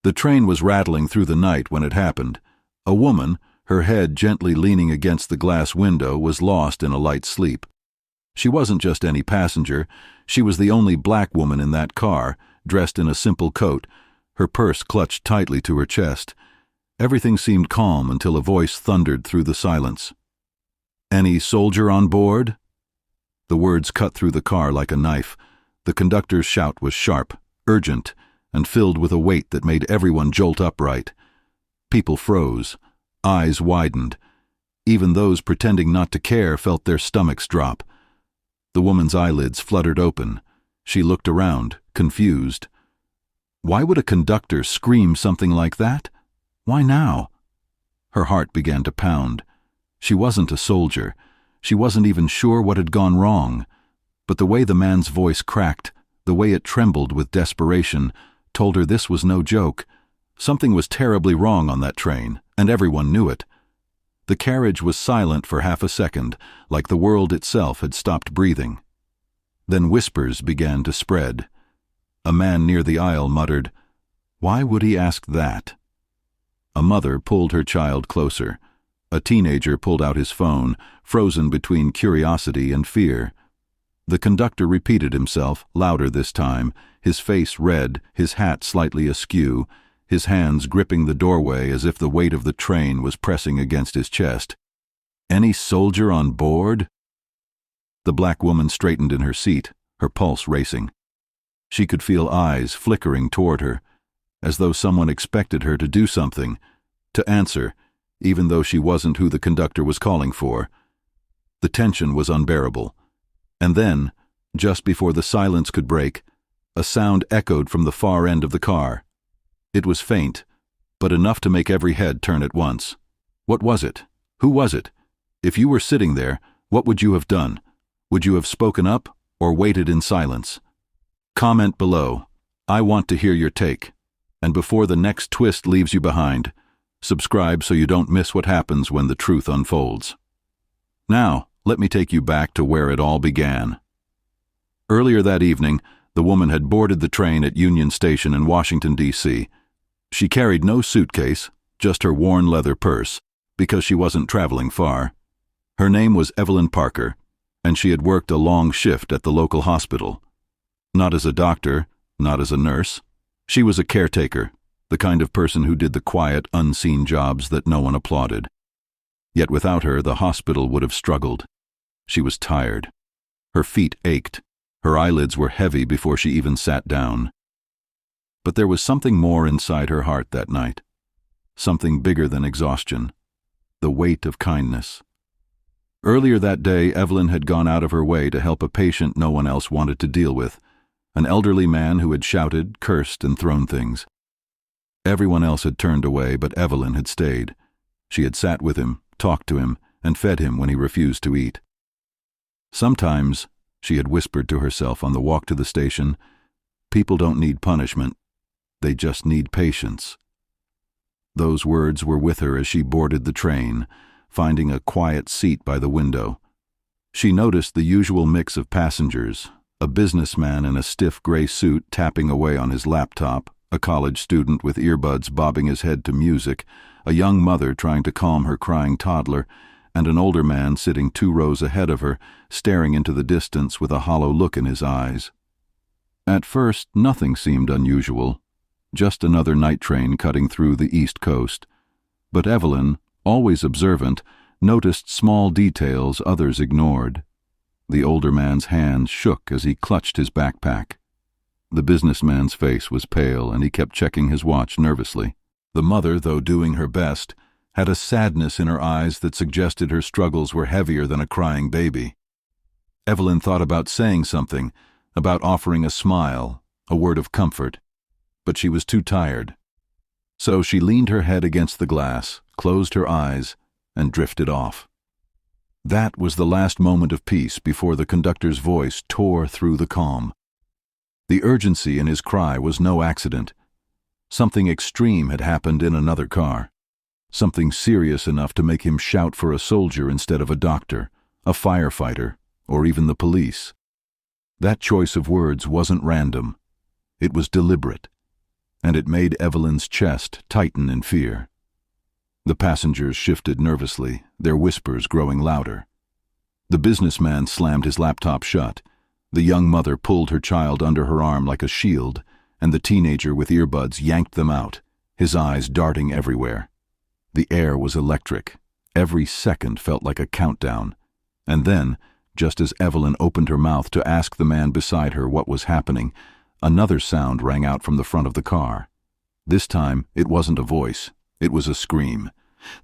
The train was rattling through the night when it happened. A woman, her head gently leaning against the glass window, was lost in a light sleep. She wasn't just any passenger. She was the only black woman in that car, dressed in a simple coat, her purse clutched tightly to her chest. Everything seemed calm until a voice thundered through the silence. "Any soldier on board?" The words cut through the car like a knife. The conductor's shout was sharp, urgent, and filled with a weight that made everyone jolt upright. People froze, eyes widened. Even those pretending not to care felt their stomachs drop. The woman's eyelids fluttered open. She looked around, confused. Why would a conductor scream something like that? Why now? Her heart began to pound. She wasn't a soldier. She wasn't even sure what had gone wrong. But the way the man's voice cracked, the way it trembled with desperation, told her this was no joke. Something was terribly wrong on that train, and everyone knew it. The carriage was silent for half a second, like the world itself had stopped breathing. Then whispers began to spread. A man near the aisle muttered, "Why would he ask that?" A mother pulled her child closer. A teenager pulled out his phone, frozen between curiosity and fear. The conductor repeated himself, louder this time, his face red, his hat slightly askew, his hands gripping the doorway as if the weight of the train was pressing against his chest. "Any soldier on board?" The black woman straightened in her seat, her pulse racing. She could feel eyes flickering toward her, as though someone expected her to do something, to answer, even though she wasn't who the conductor was calling for. The tension was unbearable. And then, just before the silence could break, a sound echoed from the far end of the car. It was faint, but enough to make every head turn at once. What was it? Who was it? If you were sitting there, what would you have done? Would you have spoken up or waited in silence? Comment below. I want to hear your take. And before the next twist leaves you behind, subscribe so you don't miss what happens when the truth unfolds. Now, let me take you back to where it all began. Earlier that evening, the woman had boarded the train at Union Station in Washington, D.C. She carried no suitcase, just her worn leather purse, because she wasn't traveling far. Her name was Evelyn Parker, and she had worked a long shift at the local hospital. Not as a doctor, not as a nurse. She was a caretaker, the kind of person who did the quiet, unseen jobs that no one applauded. Yet without her, the hospital would have struggled. She was tired. Her feet ached. Her eyelids were heavy before she even sat down. But there was something more inside her heart that night. Something bigger than exhaustion. The weight of kindness. Earlier that day, Evelyn had gone out of her way to help a patient no one else wanted to deal with, an elderly man who had shouted, cursed, and thrown things. Everyone else had turned away, but Evelyn had stayed. She had sat with him, talked to him, and fed him when he refused to eat. Sometimes, she had whispered to herself on the walk to the station, people don't need punishment. They just need patience. Those words were with her as she boarded the train, finding a quiet seat by the window. She noticed the usual mix of passengers, a businessman in a stiff gray suit tapping away on his laptop, a college student with earbuds bobbing his head to music, a young mother trying to calm her crying toddler, and an older man sitting 2 rows ahead of her, staring into the distance with a hollow look in his eyes. At first, nothing seemed unusual, just another night train cutting through the East Coast. But Evelyn, always observant, noticed small details others ignored. The older man's hands shook as he clutched his backpack. The businessman's face was pale, and he kept checking his watch nervously. The mother, though doing her best, had a sadness in her eyes that suggested her struggles were heavier than a crying baby. Evelyn thought about saying something, about offering a smile, a word of comfort, but she was too tired. So she leaned her head against the glass, closed her eyes, and drifted off. That was the last moment of peace before the conductor's voice tore through the calm. The urgency in his cry was no accident. Something extreme had happened in another car. Something serious enough to make him shout for a soldier instead of a doctor, a firefighter, or even the police. That choice of words wasn't random. It was deliberate. and it made Evelyn's chest tighten in fear. The passengers shifted nervously, their whispers growing louder. The businessman slammed his laptop shut. The young mother pulled her child under her arm like a shield, and the teenager with earbuds yanked them out, his eyes darting everywhere. The air was electric. Every second felt like a countdown. And then, just as Evelyn opened her mouth to ask the man beside her what was happening, another sound rang out from the front of the car. This time, it wasn't a voice. It was a scream.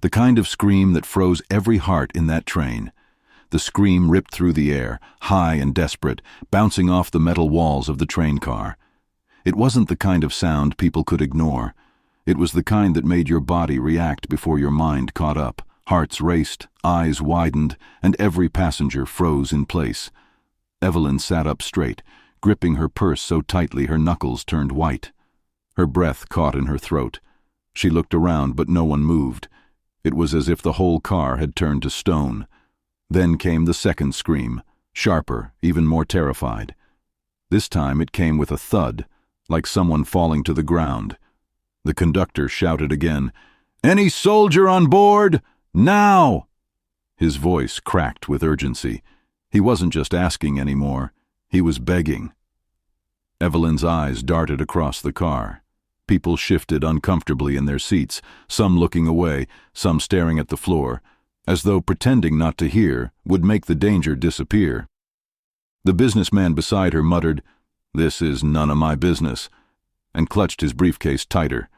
The kind of scream that froze every heart in that train. The scream ripped through the air, high and desperate, bouncing off the metal walls of the train car. It wasn't the kind of sound people could ignore. It was the kind that made your body react before your mind caught up. Hearts raced, eyes widened, and every passenger froze in place. Evelyn sat up straight, gripping her purse so tightly her knuckles turned white. Her breath caught in her throat. She looked around, but no one moved. It was as if the whole car had turned to stone. Then came the second scream, sharper, even more terrified. This time it came with a thud, like someone falling to the ground. The conductor shouted again, "Any soldier on board? Now!" His voice cracked with urgency. He wasn't just asking anymore. He was begging. Evelyn's eyes darted across the car. People shifted uncomfortably in their seats, some looking away, some staring at the floor, as though pretending not to hear would make the danger disappear. The businessman beside her muttered, "This is none of my business," and clutched his briefcase tighter.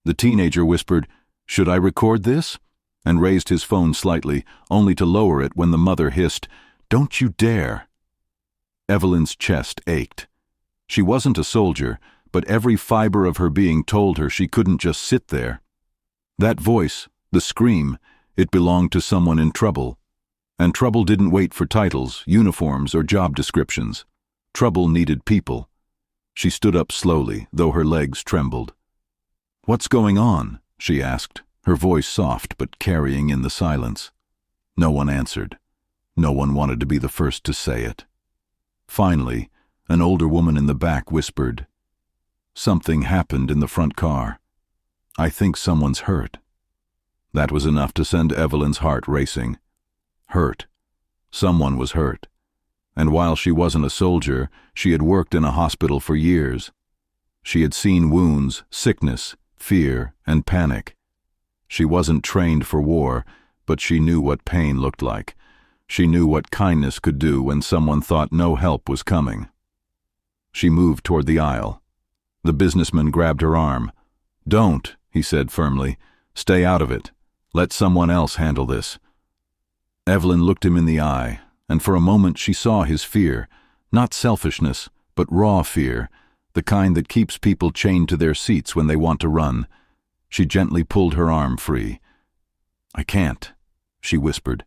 The teenager whispered, "Should I record this?" and raised his phone slightly, only to lower it when the mother hissed, "Don't you dare!" Evelyn's chest ached. She wasn't a soldier, but every fiber of her being told her she couldn't just sit there. That voice, the scream, it belonged to someone in trouble. And trouble didn't wait for titles, uniforms, or job descriptions. Trouble needed people. She stood up slowly, though her legs trembled. "What's going on?" she asked, her voice soft but carrying in the silence. No one answered. No one wanted to be the first to say it. Finally, an older woman in the back whispered, "Something happened in the front car. I think someone's hurt." That was enough to send Evelyn's heart racing. Hurt. Someone was hurt. And while she wasn't a soldier, she had worked in a hospital for years. She had seen wounds, sickness, fear, and panic. She wasn't trained for war, but she knew what pain looked like. She knew what kindness could do when someone thought no help was coming. She moved toward the aisle. The businessman grabbed her arm. "Don't," he said firmly. "Stay out of it. Let someone else handle this." Evelyn looked him in the eye, and for a moment she saw his fear, not selfishness, but raw fear, the kind that keeps people chained to their seats when they want to run. She gently pulled her arm free. "I can't," she whispered,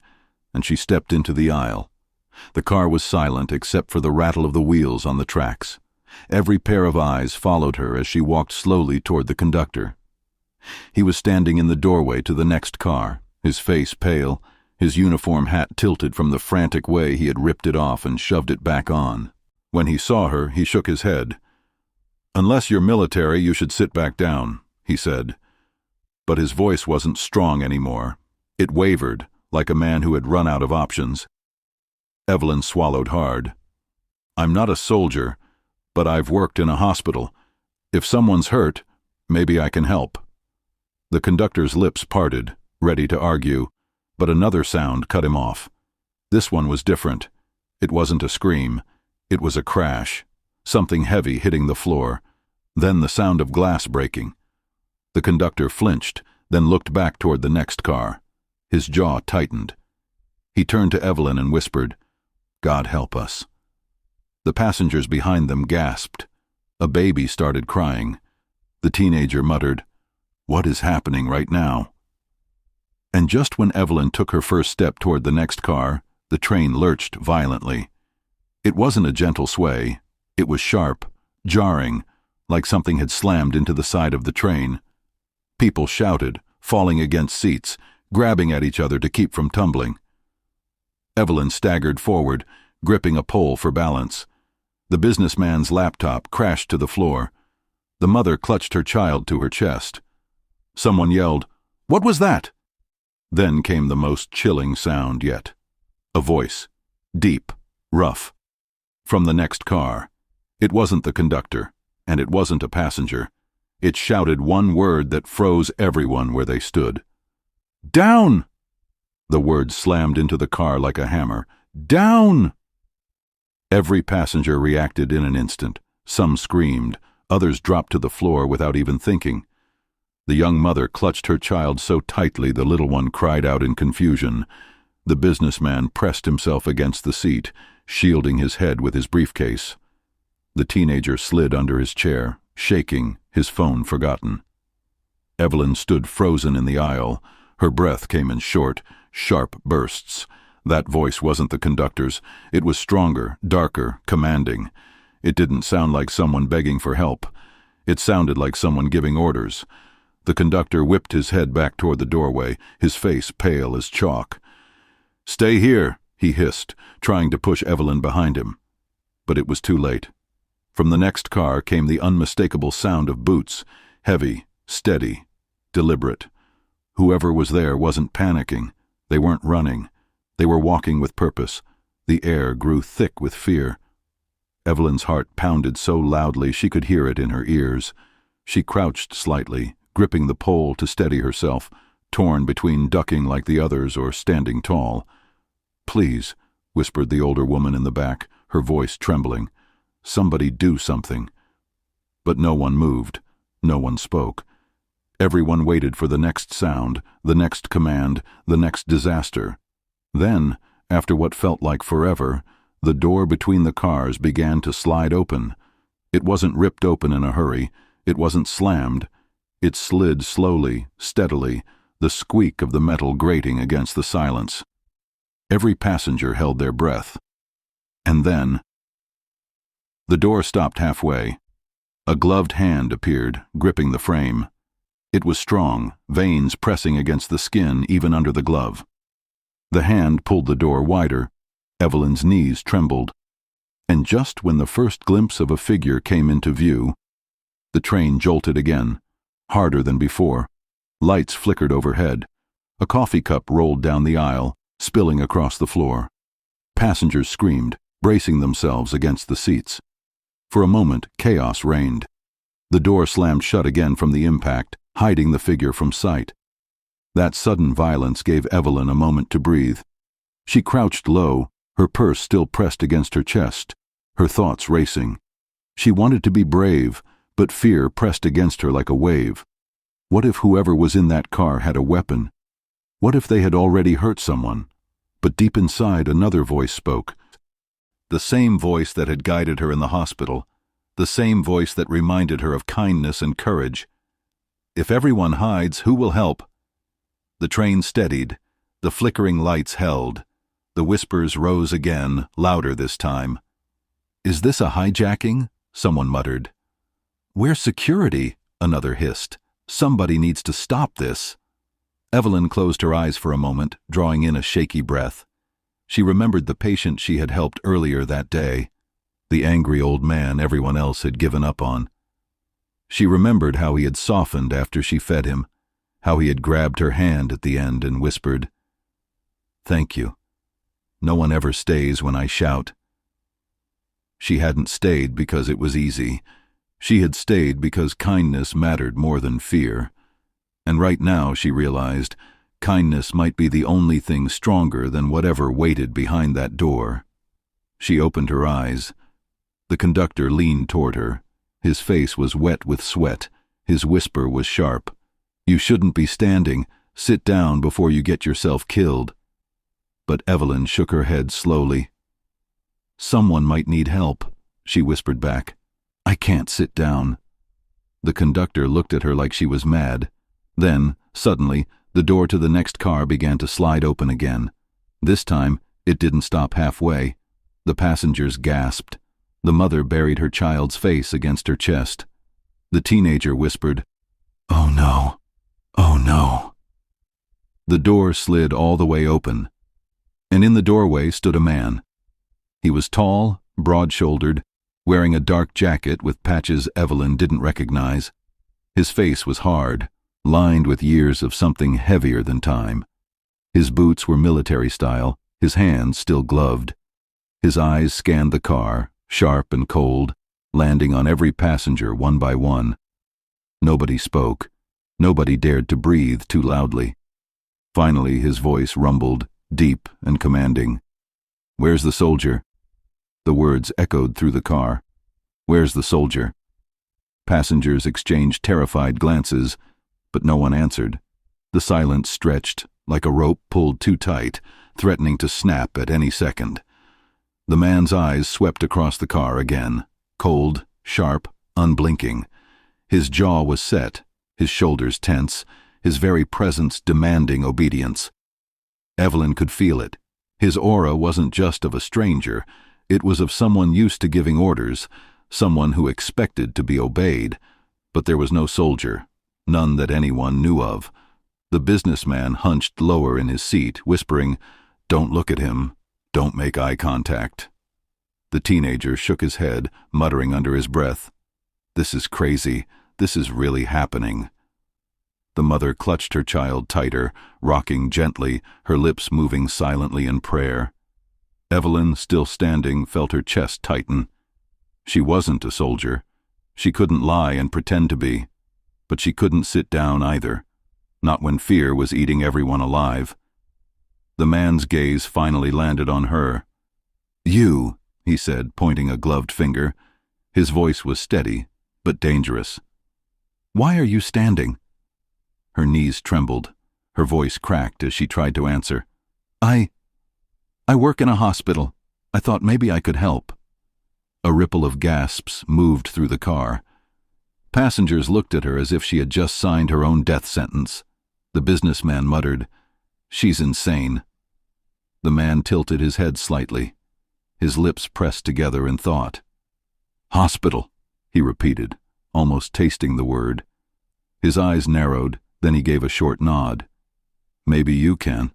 and she stepped into the aisle. The car was silent except for the rattle of the wheels on the tracks. Every pair of eyes followed her as she walked slowly toward the conductor. He was standing in the doorway to the next car, his face pale, his uniform hat tilted from the frantic way he had ripped it off and shoved it back on. When he saw her, he shook his head. "Unless you're military, you should sit back down," he said. But his voice wasn't strong anymore. It wavered, like a man who had run out of options. Evelyn swallowed hard. "I'm not a soldier, but I've worked in a hospital. If someone's hurt, maybe I can help." The conductor's lips parted, ready to argue, but another sound cut him off. This one was different. It wasn't a scream. It was a crash, something heavy hitting the floor, then the sound of glass breaking. The conductor flinched, then looked back toward the next car. His jaw tightened. He turned to Evelyn and whispered, "God help us." The passengers behind them gasped. A baby started crying. The teenager muttered, "What is happening right now?" And just when Evelyn took her first step toward the next car, the train lurched violently. It wasn't a gentle sway. It was sharp, jarring, like something had slammed into the side of the train. People shouted, falling against seats, grabbing at each other to keep from tumbling. Evelyn staggered forward, gripping a pole for balance. The businessman's laptop crashed to the floor. The mother clutched her child to her chest. Someone yelled, "What was that?" Then came the most chilling sound yet. A voice, deep, rough, from the next car. It wasn't the conductor, and it wasn't a passenger. It shouted one word that froze everyone where they stood. "Down!" The word slammed into the car like a hammer. "Down!" Every passenger reacted in an instant. Some screamed. Others dropped to the floor without even thinking. The young mother clutched her child so tightly the little one cried out in confusion. The businessman pressed himself against the seat, shielding his head with his briefcase. The teenager slid under his chair, shaking, his phone forgotten. Evelyn stood frozen in the aisle. Her breath came in short, sharp bursts. That voice wasn't the conductor's. It was stronger, darker, commanding. It didn't sound like someone begging for help. It sounded like someone giving orders. The conductor whipped his head back toward the doorway, his face pale as chalk. "Stay here," he hissed, trying to push Evelyn behind him. But it was too late. From the next car came the unmistakable sound of boots, heavy, steady, deliberate. Whoever was there wasn't panicking. They weren't running. They were walking with purpose. The air grew thick with fear. Evelyn's heart pounded so loudly she could hear it in her ears. She crouched slightly, gripping the pole to steady herself, torn between ducking like the others or standing tall. "Please," whispered the older woman in the back, her voice trembling. "Somebody do something." But no one moved. No one spoke. Everyone waited for the next sound, the next command, the next disaster. Then, after what felt like forever, the door between the cars began to slide open. It wasn't ripped open in a hurry. It wasn't slammed. It slid slowly, steadily, the squeak of the metal grating against the silence. Every passenger held their breath. And then the door stopped halfway. A gloved hand appeared, gripping the frame. It was strong, veins pressing against the skin even under the glove. The hand pulled the door wider. Evelyn's knees trembled. And just when the first glimpse of a figure came into view, the train jolted again, harder than before. Lights flickered overhead. A coffee cup rolled down the aisle, spilling across the floor. Passengers screamed, bracing themselves against the seats. For a moment, chaos reigned. The door slammed shut again from the impact, hiding the figure from sight. That sudden violence gave Evelyn a moment to breathe. She crouched low, her purse still pressed against her chest, her thoughts racing. She wanted to be brave, but fear pressed against her like a wave. What if whoever was in that car had a weapon? What if they had already hurt someone? But deep inside, another voice spoke. The same voice that had guided her in the hospital, the same voice that reminded her of kindness and courage. If everyone hides, who will help? The train steadied. The flickering lights held. The whispers rose again, louder this time. "Is this a hijacking?" someone muttered. "Where's security?" another hissed. "Somebody needs to stop this." Evelyn closed her eyes for a moment, drawing in a shaky breath. She remembered the patient she had helped earlier that day, the angry old man everyone else had given up on. She remembered how he had softened after she fed him, how he had grabbed her hand at the end and whispered, "Thank you. No one ever stays when I shout." She hadn't stayed because it was easy. She had stayed because kindness mattered more than fear. And right now, she realized, kindness might be the only thing stronger than whatever waited behind that door. She opened her eyes. The conductor leaned toward her. His face was wet with sweat. His whisper was sharp. "You shouldn't be standing. Sit down before you get yourself killed." But Evelyn shook her head slowly. "Someone might need help," she whispered back. "I can't sit down." The conductor looked at her like she was mad. Then, suddenly, the door to the next car began to slide open again. This time, it didn't stop halfway. The passengers gasped. The mother buried her child's face against her chest. The teenager whispered, "Oh no, oh no." The door slid all the way open, and in the doorway stood a man. He was tall, broad-shouldered, wearing a dark jacket with patches Evelyn didn't recognize. His face was hard, lined with years of something heavier than time. His boots were military style, his hands still gloved. His eyes scanned the car, sharp and cold, landing on every passenger one by one. Nobody spoke. Nobody dared to breathe too loudly. Finally, his voice rumbled, deep and commanding. "Where's the soldier?" The words echoed through the car. "Where's the soldier?" Passengers exchanged terrified glances, but no one answered. The silence stretched, like a rope pulled too tight, threatening to snap at any second. The man's eyes swept across the car again, cold, sharp, unblinking. His jaw was set, his shoulders tense, his very presence demanding obedience. Evelyn could feel it. His aura wasn't just of a stranger, it was of someone used to giving orders, someone who expected to be obeyed. But there was no soldier, none that anyone knew of. The businessman hunched lower in his seat, whispering, "Don't look at him. Don't make eye contact." The teenager shook his head, muttering under his breath, "This is crazy. This is really happening." The mother clutched her child tighter, rocking gently, her lips moving silently in prayer. Evelyn, still standing, felt her chest tighten. She wasn't a soldier. She couldn't lie and pretend to be. But she couldn't sit down either, not when fear was eating everyone alive. The man's gaze finally landed on her. "You," he said, pointing a gloved finger. His voice was steady, but dangerous. "Why are you standing?" Her knees trembled. Her voice cracked as she tried to answer. I work in a hospital. I thought maybe I could help." A ripple of gasps moved through the car. Passengers looked at her as if she had just signed her own death sentence. The businessman muttered, "She's insane." The man tilted his head slightly. His lips pressed together in thought. "Hospital," he repeated, almost tasting the word. His eyes narrowed, then he gave a short nod. "Maybe you can."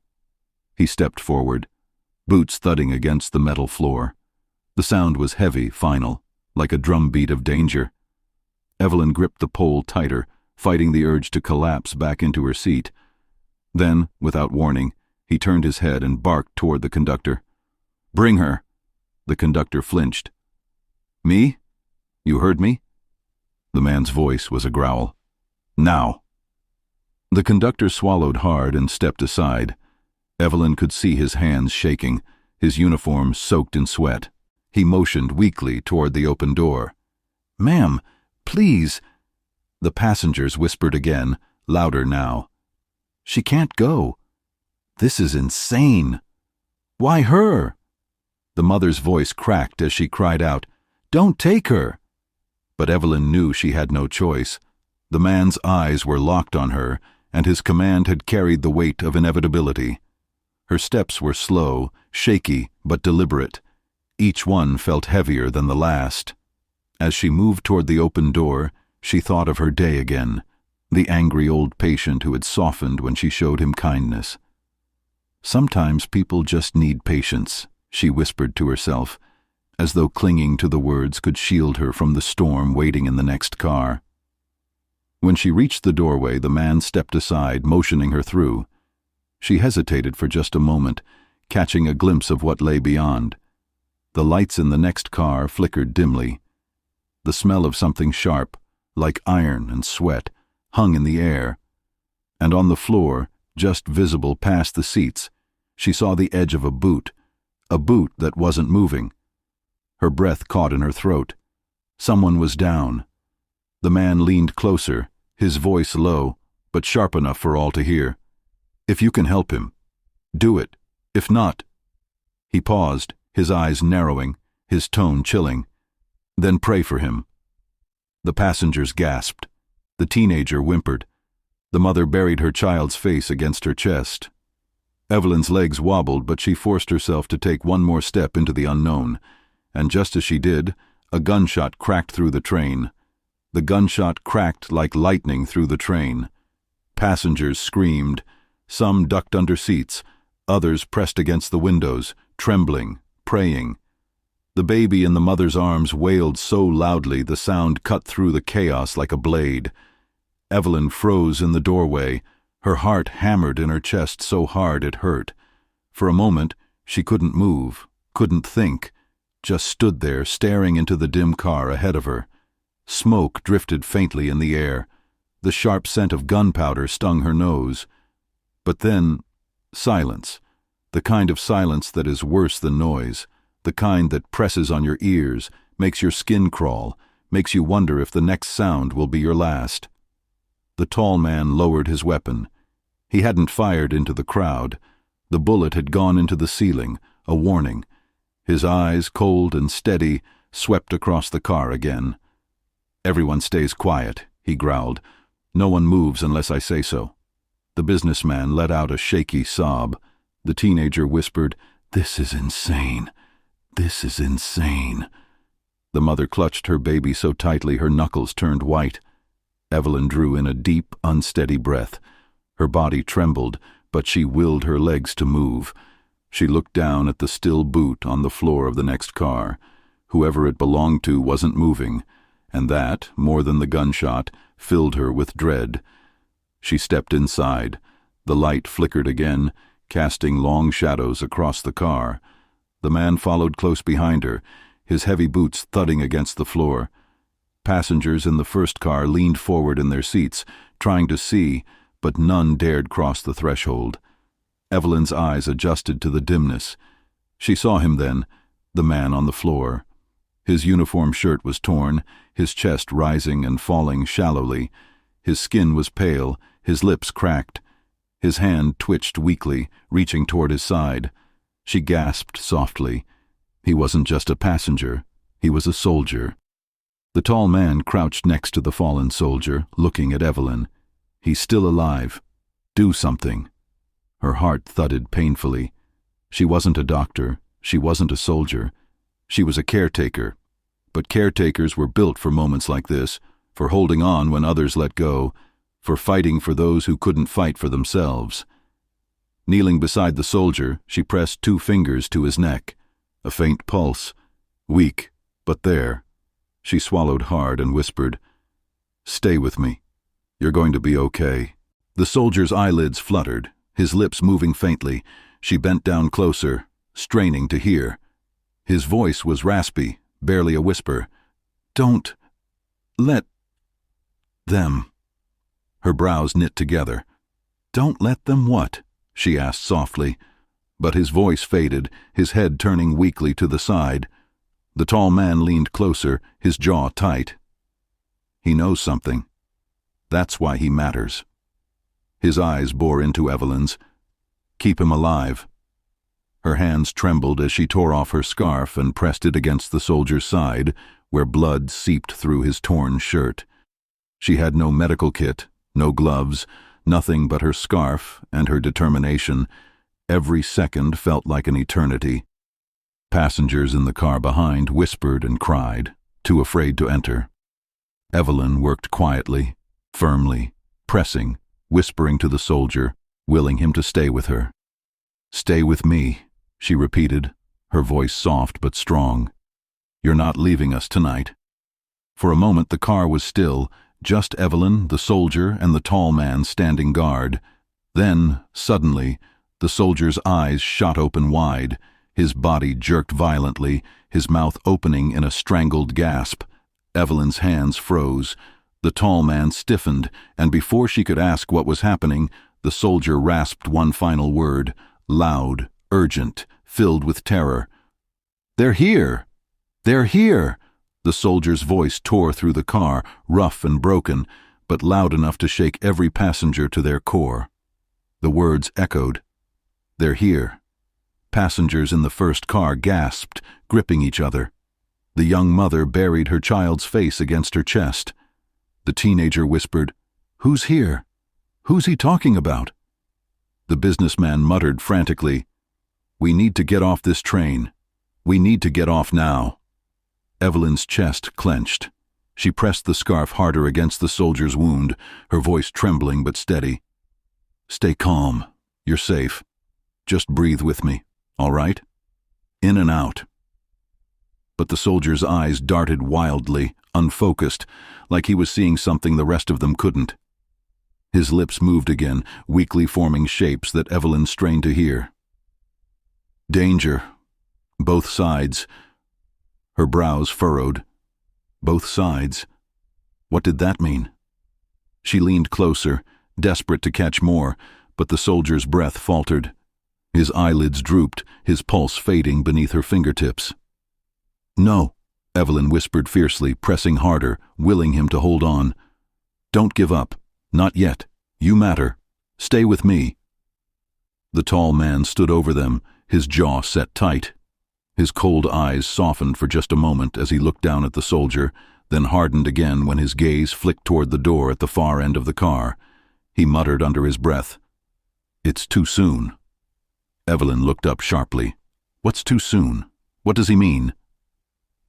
He stepped forward, boots thudding against the metal floor. The sound was heavy, final, like a drumbeat of danger. Evelyn gripped the pole tighter, fighting the urge to collapse back into her seat. Then, without warning, he turned his head and barked toward the conductor. "Bring her." The conductor flinched. "Me? You heard me?" The man's voice was a growl. "Now." The conductor swallowed hard and stepped aside. Evelyn could see his hands shaking, his uniform soaked in sweat. He motioned weakly toward the open door. "Ma'am, please." The passengers whispered again, louder now. "She can't go. This is insane." "Why her?" The mother's voice cracked as she cried out, "Don't take her." But Evelyn knew she had no choice. The man's eyes were locked on her, and his command had carried the weight of inevitability. Her steps were slow, shaky, but deliberate. Each one felt heavier than the last. As she moved toward the open door, she thought of her day again, the angry old patient who had softened when she showed him kindness. "Sometimes people just need patience," she whispered to herself, as though clinging to the words could shield her from the storm waiting in the next car. When she reached the doorway, the man stepped aside, motioning her through. She hesitated for just a moment, catching a glimpse of what lay beyond. The lights in the next car flickered dimly. The smell of something sharp, like iron and sweat, hung in the air. And on the floor, just visible past the seats, she saw the edge of a boot that wasn't moving. Her breath caught in her throat. Someone was down. The man leaned closer, his voice low, but sharp enough for all to hear. "If you can help him, do it. If not—" He paused, his eyes narrowing, his tone chilling. "Then pray for him." The passengers gasped. The teenager whimpered. The mother buried her child's face against her chest. Evelyn's legs wobbled, but she forced herself to take one more step into the unknown, and just as she did, a gunshot cracked through the train. The gunshot cracked like lightning through the train. Passengers screamed. Some ducked under seats. Others pressed against the windows, trembling, praying. The baby in the mother's arms wailed so loudly the sound cut through the chaos like a blade. Evelyn froze in the doorway, her heart hammered in her chest so hard it hurt. For a moment, she couldn't move, couldn't think, just stood there staring into the dim car ahead of her. Smoke drifted faintly in the air. The sharp scent of gunpowder stung her nose. But then, silence. The kind of silence that is worse than noise. The kind that presses on your ears, makes your skin crawl, makes you wonder if the next sound will be your last. The tall man lowered his weapon. He hadn't fired into the crowd. The bullet had gone into the ceiling, a warning. His eyes, cold and steady, swept across the car again. "Everyone stays quiet," he growled. "No one moves unless I say so." The businessman let out a shaky sob. The teenager whispered, "This is insane. This is insane." The mother clutched her baby so tightly her knuckles turned white. Evelyn drew in a deep, unsteady breath. Her body trembled, but she willed her legs to move. She looked down at the still boot on the floor of the next car. Whoever it belonged to wasn't moving, and that, more than the gunshot, filled her with dread. She stepped inside. The light flickered again, casting long shadows across the car. The man followed close behind her, his heavy boots thudding against the floor. Passengers in the first car leaned forward in their seats, trying to see, but none dared cross the threshold. Evelyn's eyes adjusted to the dimness. She saw him then, the man on the floor. His uniform shirt was torn, his chest rising and falling shallowly. His skin was pale, his lips cracked. His hand twitched weakly, reaching toward his side. She gasped softly. He wasn't just a passenger, he was a soldier. The tall man crouched next to the fallen soldier, looking at Evelyn. "He's still alive. Do something." Her heart thudded painfully. She wasn't a doctor, she wasn't a soldier. She was a caretaker. But caretakers were built for moments like this, for holding on when others let go, for fighting for those who couldn't fight for themselves. Kneeling beside the soldier, she pressed 2 fingers to his neck. A faint pulse. Weak, but there. She swallowed hard and whispered, "Stay with me. You're going to be okay." The soldier's eyelids fluttered, his lips moving faintly. She bent down closer, straining to hear. His voice was raspy, barely a whisper. "Don't let them." Her brows knit together. "Don't let them what?" she asked softly. But his voice faded, his head turning weakly to the side. The tall man leaned closer, his jaw tight. "He knows something. That's why he matters." His eyes bore into Evelyn's. "Keep him alive." Her hands trembled as she tore off her scarf and pressed it against the soldier's side, where blood seeped through his torn shirt. She had no medical kit, no gloves, nothing but her scarf and her determination. Every second felt like an eternity. Passengers in the car behind whispered and cried, too afraid to enter. Evelyn worked quietly, firmly, pressing, whispering to the soldier, willing him to stay with her. "Stay with me," she repeated, her voice soft but strong. "You're not leaving us tonight." For a moment the car was still, just Evelyn, the soldier, and the tall man standing guard. Then, suddenly, the soldier's eyes shot open wide. His body jerked violently, his mouth opening in a strangled gasp. Evelyn's hands froze. The tall man stiffened, and before she could ask what was happening, the soldier rasped one final word, loud, urgent, filled with terror. "They're here! They're here!" The soldier's voice tore through the car, rough and broken, but loud enough to shake every passenger to their core. The words echoed. "They're here." Passengers in the first car gasped, gripping each other. The young mother buried her child's face against her chest. The teenager whispered, "Who's here? Who's he talking about?" The businessman muttered frantically, "We need to get off this train. We need to get off now." Evelyn's chest clenched. She pressed the scarf harder against the soldier's wound, her voice trembling but steady. "Stay calm. You're safe. Just breathe with me, all right? In and out." but the soldier's eyes darted wildly, unfocused, like he was seeing something the rest of them couldn't. His lips moved again, weakly forming shapes that Evelyn strained to hear. Danger. Both sides. Her brows furrowed. Both sides. What did that mean? She leaned closer, desperate to catch more, but the soldier's breath faltered. His eyelids drooped, his pulse fading beneath her fingertips. "No," Evelyn whispered fiercely, pressing harder, willing him to hold on. "Don't give up. Not yet. You matter. Stay with me." The tall man stood over them, his jaw set tight. His cold eyes softened for just a moment as he looked down at the soldier, then hardened again when his gaze flicked toward the door at the far end of the car. He muttered under his breath, "It's too soon." Evelyn looked up sharply. "What's too soon? What does he mean?"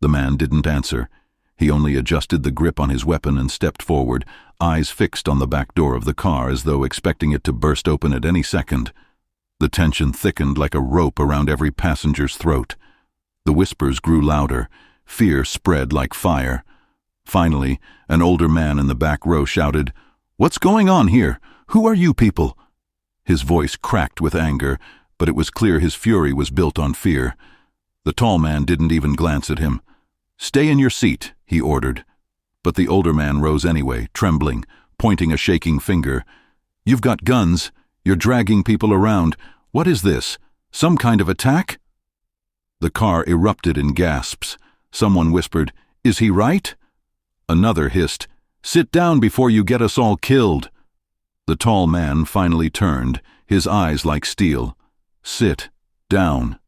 The man didn't answer. He only adjusted the grip on his weapon and stepped forward, eyes fixed on the back door of the car as though expecting it to burst open at any second. The tension thickened like a rope around every passenger's throat. The whispers grew louder. Fear spread like fire. Finally, an older man in the back row shouted, "What's going on here? Who are you people?" His voice cracked with anger, but it was clear his fury was built on fear. The tall man didn't even glance at him. "Stay in your seat," he ordered. But the older man rose anyway, trembling, pointing a shaking finger. "You've got guns. You're dragging people around. What is this? Some kind of attack?" The car erupted in gasps. Someone whispered, "Is he right?" Another hissed, "Sit down before you get us all killed." The tall man finally turned, his eyes like steel. "Sit down."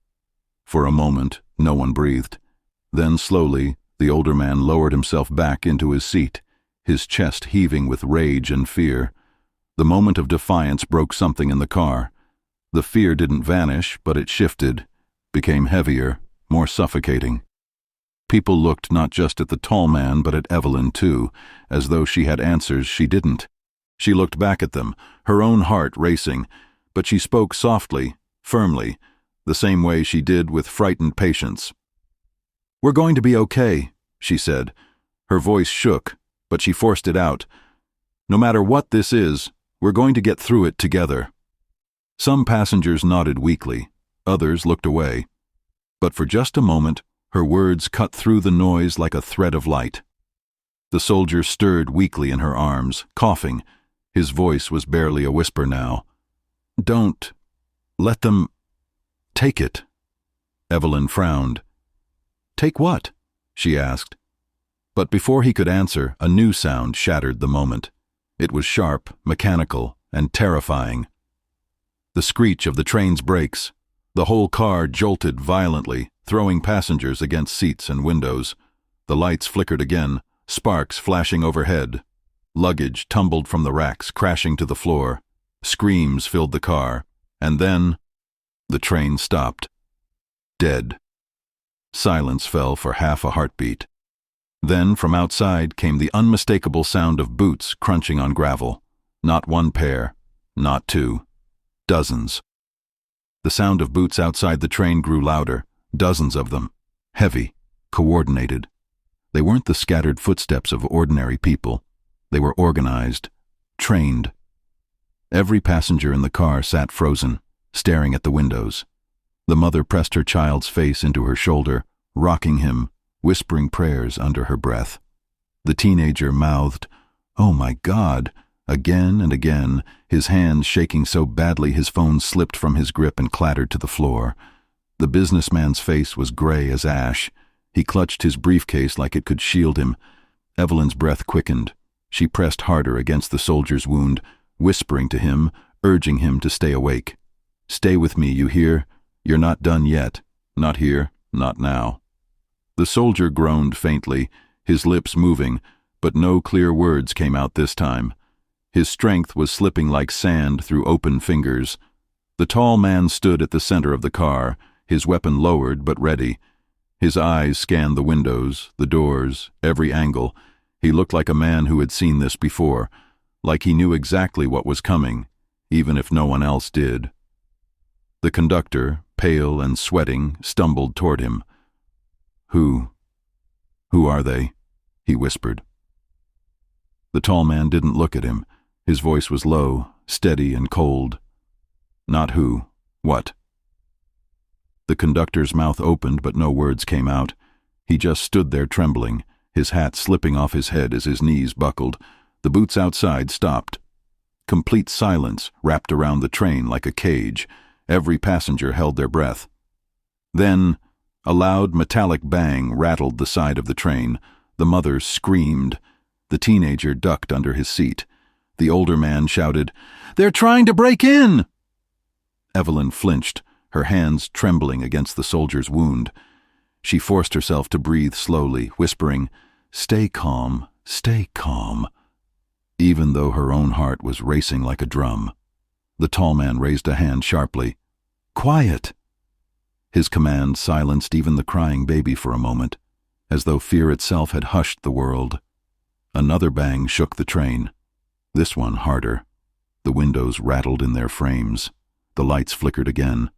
For a moment, no one breathed. Then slowly, the older man lowered himself back into his seat, his chest heaving with rage and fear. The moment of defiance broke something in the car. The fear didn't vanish, but it shifted, became heavier, more suffocating. People looked not just at the tall man but at Evelyn too, as though she had answers she didn't. She looked back at them, her own heart racing, but she spoke softly, firmly, the same way she did with frightened patience. "We're going to be okay," she said. Her voice shook, but she forced it out. "No matter what this is, we're going to get through it together." Some passengers nodded weakly, others looked away. But for just a moment, her words cut through the noise like a thread of light. The soldier stirred weakly in her arms, coughing. His voice was barely a whisper now. "Don't let them take it." Evelyn frowned. "Take what?" she asked. But before he could answer, a new sound shattered the moment. It was sharp, mechanical, and terrifying. The screech of the train's brakes. The whole car jolted violently, throwing passengers against seats and windows. The lights flickered again, sparks flashing overhead. Luggage tumbled from the racks, crashing to the floor. Screams filled the car, and then the train stopped. Dead. Silence fell for half a heartbeat. Then from outside came the unmistakable sound of boots crunching on gravel. Not one pair, not two. Dozens. The sound of boots outside the train grew louder, dozens of them, heavy, coordinated. They weren't the scattered footsteps of ordinary people. They were organized, trained. Every passenger in the car sat frozen, staring at the windows. The mother pressed her child's face into her shoulder, rocking him, whispering prayers under her breath. The teenager mouthed, "Oh my God," again and again, his hands shaking so badly his phone slipped from his grip and clattered to the floor. The businessman's face was gray as ash. He clutched his briefcase like it could shield him. Evelyn's breath quickened. She pressed harder against the soldier's wound, whispering to him, urging him to stay awake. "Stay with me, you hear? You're not done yet. Not here, not now." The soldier groaned faintly, his lips moving, but no clear words came out this time. His strength was slipping like sand through open fingers. The tall man stood at the center of the car, his weapon lowered but ready. His eyes scanned the windows, the doors, every angle. He looked like a man who had seen this before, like he knew exactly what was coming, even if no one else did. The conductor, pale and sweating, stumbled toward him. "Who "Who are they?" he whispered. The tall man didn't look at him. His voice was low, steady, and cold. "Not who. What?" The conductor's mouth opened, but no words came out. He just stood there trembling, his hat slipping off his head as his knees buckled. The boots outside stopped. Complete silence wrapped around the train like a cage. Every passenger held their breath. Then, a loud metallic bang rattled the side of the train. The mother screamed. The teenager ducked under his seat. The older man shouted, "They're trying to break in!" Evelyn flinched, her hands trembling against the soldier's wound. She forced herself to breathe slowly, whispering, "Stay calm, stay calm," even though her own heart was racing like a drum. The tall man raised a hand sharply. "Quiet!" His command silenced even the crying baby for a moment, as though fear itself had hushed the world. Another bang shook the train, this one harder. The windows rattled in their frames. The lights flickered again,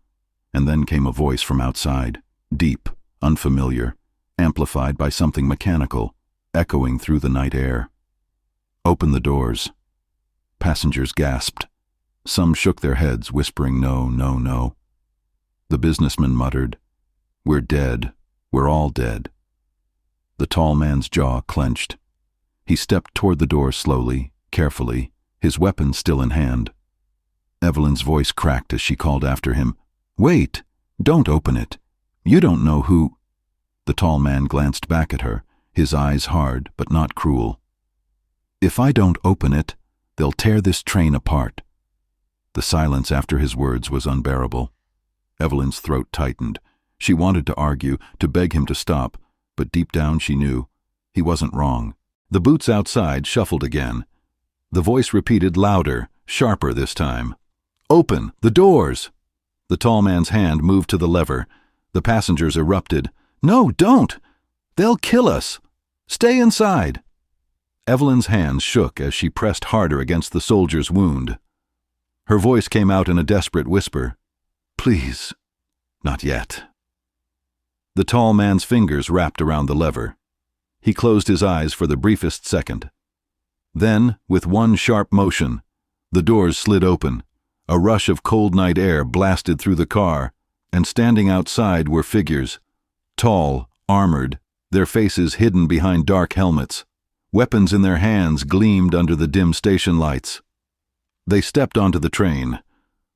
and then came a voice from outside, deep, unfamiliar, amplified by something mechanical, echoing through the night air. "Open the doors." Passengers gasped. Some shook their heads, whispering no, no, no. The businessman muttered, "We're dead. We're all dead." The tall man's jaw clenched. He stepped toward the door slowly, carefully, his weapon still in hand. Evelyn's voice cracked as she called after him, "Wait! Don't open it. You don't know who—" The tall man glanced back at her, his eyes hard but not cruel. "If I don't open it, they'll tear this train apart." The silence after his words was unbearable. Evelyn's throat tightened. She wanted to argue, to beg him to stop, but deep down she knew he wasn't wrong. The boots outside shuffled again. The voice repeated louder, sharper this time. "Open the doors!" The tall man's hand moved to the lever. The passengers erupted. "No, don't! They'll kill us! Stay inside!" Evelyn's hands shook as she pressed harder against the soldier's wound. Her voice came out in a desperate whisper. "Please, not yet." The tall man's fingers wrapped around the lever. He closed his eyes for the briefest second. Then, with one sharp motion, the doors slid open. A rush of cold night air blasted through the car, and standing outside were figures, tall, armored, their faces hidden behind dark helmets. Weapons in their hands gleamed under the dim station lights. They stepped onto the train.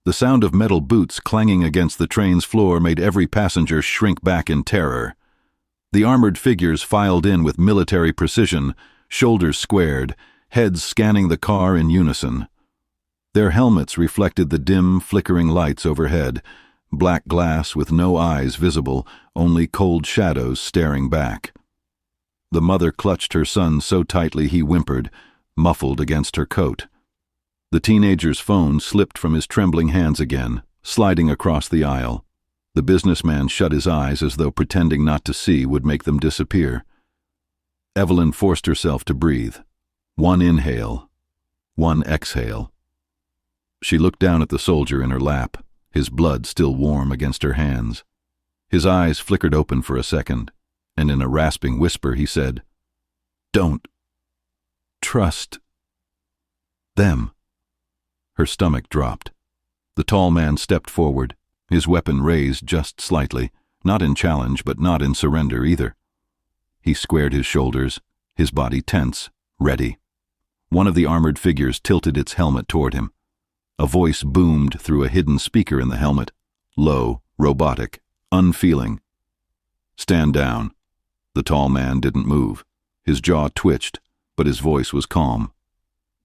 The sound of metal boots clanging against the train's floor made every passenger shrink back in terror. The armored figures filed in with military precision, shoulders squared, heads scanning the car in unison. Their helmets reflected the dim, flickering lights overhead, black glass with no eyes visible, only cold shadows staring back. The mother clutched her son so tightly he whimpered, muffled against her coat. The teenager's phone slipped from his trembling hands again, sliding across the aisle. The businessman shut his eyes as though pretending not to see would make them disappear. Evelyn forced herself to breathe. One inhale, one exhale. She looked down at the soldier in her lap, his blood still warm against her hands. His eyes flickered open for a second, and in a rasping whisper he said, "Don't trust them." Her stomach dropped. The tall man stepped forward, his weapon raised just slightly, not in challenge but not in surrender either. He squared his shoulders, his body tense, ready. One of the armored figures tilted its helmet toward him. A voice boomed through a hidden speaker in the helmet, low, robotic, unfeeling. "Stand down." The tall man didn't move. His jaw twitched, but his voice was calm.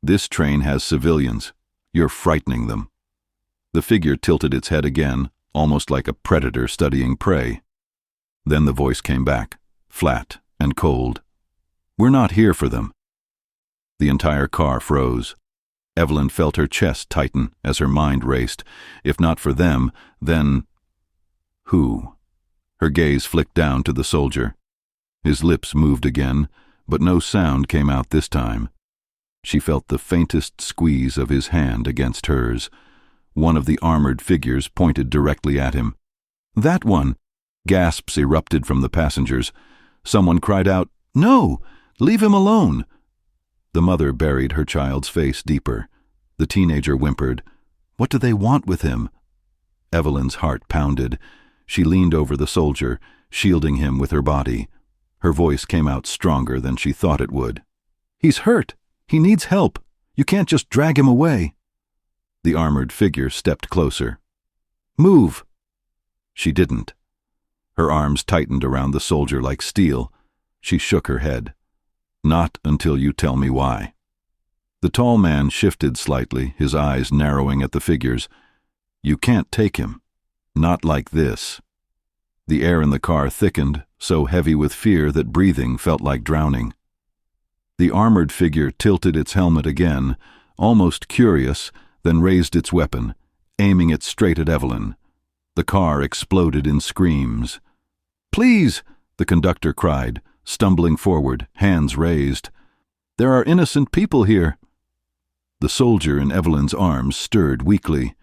"This train has civilians. You're frightening them." The figure tilted its head again, almost like a predator studying prey. Then the voice came back, flat and cold. "We're not here for them." The entire car froze. Evelyn felt her chest tighten as her mind raced. If not for them, then who? Her gaze flicked down to the soldier. His lips moved again, but no sound came out this time. She felt the faintest squeeze of his hand against hers. One of the armored figures pointed directly at him. "That one!" Gasps erupted from the passengers. Someone cried out, No! Leave him alone!" The mother buried her child's face deeper. The teenager whimpered, "What do they want with him?" Evelyn's heart pounded. She leaned over the soldier, shielding him with her body. Her voice came out stronger than she thought it would. "He's hurt! He needs help! You can't just drag him away!" The armored figure stepped closer. "Move!" She didn't. Her arms tightened around the soldier like steel. She shook her head. "Not until you tell me why." The tall man shifted slightly, his eyes narrowing at the figures. "You can't take him. Not like this." The air in the car thickened, so heavy with fear that breathing felt like drowning. The armored figure tilted its helmet again, almost curious, then raised its weapon, aiming it straight at Evelyn. The car exploded in screams. "Please!" the conductor cried, stumbling forward, hands raised. "There are innocent people here." The soldier in Evelyn's arms stirred weakly.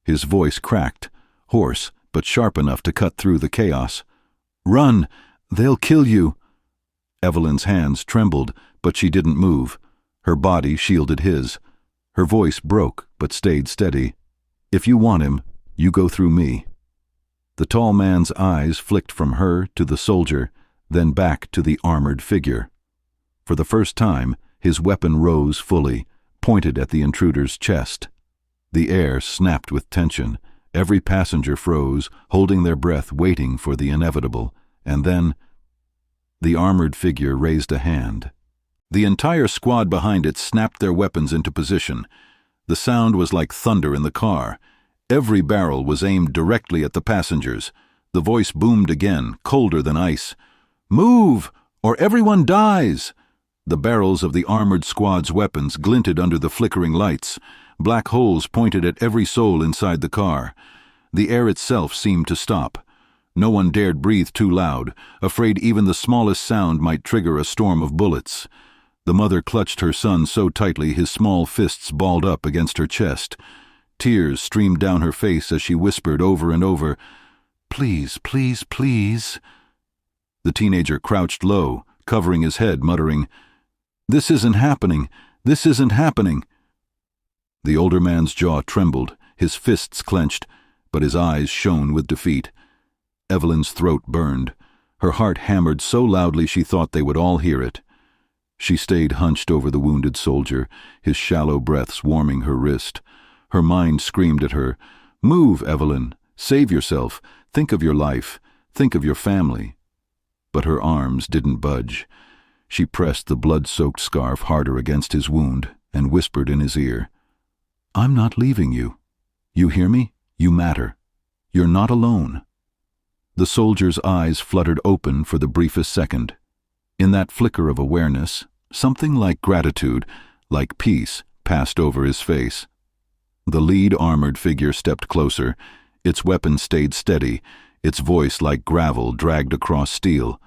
His voice cracked, hoarse but sharp enough to cut through the chaos. "Run! They'll kill you!" Evelyn's hands trembled, but she didn't move. Her body shielded his. Her voice broke, but stayed steady. "If you want him, you go through me." The tall man's eyes flicked from her to the soldier, then back to the armored figure. For the first time, his weapon rose fully, pointed at the intruder's chest. The air snapped with tension. Every passenger froze, holding their breath, waiting for the inevitable. And then, the armored figure raised a hand. The entire squad behind it snapped their weapons into position. The sound was like thunder in the car. Every barrel was aimed directly at the passengers. The voice boomed again, colder than ice. "Move, or everyone dies!" The barrels of the armored squad's weapons glinted under the flickering lights. Black holes pointed at every soul inside the car. The air itself seemed to stop. No one dared breathe too loud, afraid even the smallest sound might trigger a storm of bullets. The mother clutched her son so tightly his small fists balled up against her chest. Tears streamed down her face as she whispered over and over, "Please, please, please." The teenager crouched low, covering his head, muttering, "This isn't happening. This isn't happening." The older man's jaw trembled, his fists clenched, but his eyes shone with defeat. Evelyn's throat burned. Her heart hammered so loudly she thought they would all hear it. She stayed hunched over the wounded soldier, his shallow breaths warming her wrist. Her mind screamed at her, "Move, Evelyn. Save yourself. Think of your life. Think of your family." But her arms didn't budge. She pressed the blood-soaked scarf harder against his wound and whispered in his ear, "I'm not leaving you. You hear me? You matter. You're not alone." The soldier's eyes fluttered open for the briefest second. In that flicker of awareness, something like gratitude, like peace, passed over his face. The lead armored figure stepped closer. Its weapon stayed steady, its voice like gravel dragged across steel.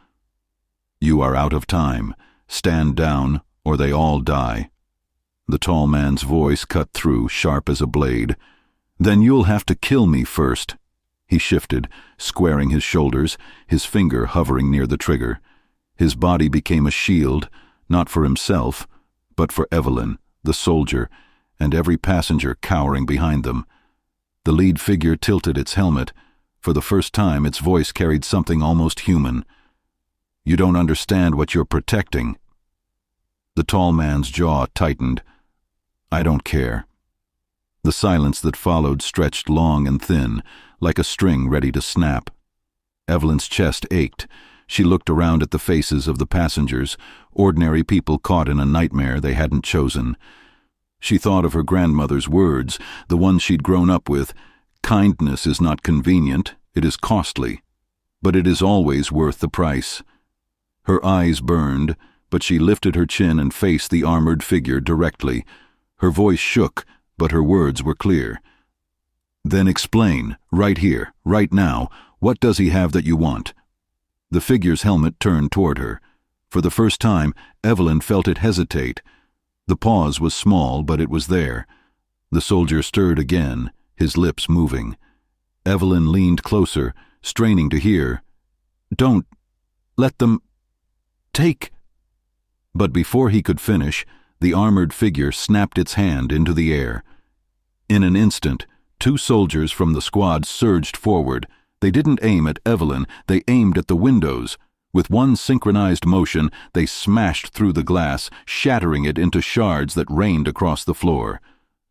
"You are out of time. Stand down, or they all die." The tall man's voice cut through, sharp as a blade. "Then you'll have to kill me first." He shifted, squaring his shoulders, his finger hovering near the trigger. His body became a shield, not for himself, but for Evelyn, the soldier, and every passenger cowering behind them. The lead figure tilted its helmet. For the first time, its voice carried something almost human. "You don't understand what you're protecting." The tall man's jaw tightened. "I don't care." The silence that followed stretched long and thin, like a string ready to snap. Evelyn's chest ached. She looked around at the faces of the passengers, ordinary people caught in a nightmare they hadn't chosen. She thought of her grandmother's words, the ones she'd grown up with. "Kindness is not convenient, it is costly, but it is always worth the price." Her eyes burned, but she lifted her chin and faced the armored figure directly. Her voice shook, but her words were clear. "Then explain, right here, right now, what does he have that you want?" The figure's helmet turned toward her. For the first time, Evelyn felt it hesitate. The pause was small, but it was there. The soldier stirred again, his lips moving. Evelyn leaned closer, straining to hear. "Don't let them take." But before he could finish, the armored figure snapped its hand into the air. In an instant, 2 soldiers from the squad surged forward. They didn't aim at Evelyn, they aimed at the windows. With one synchronized motion, they smashed through the glass, shattering it into shards that rained across the floor.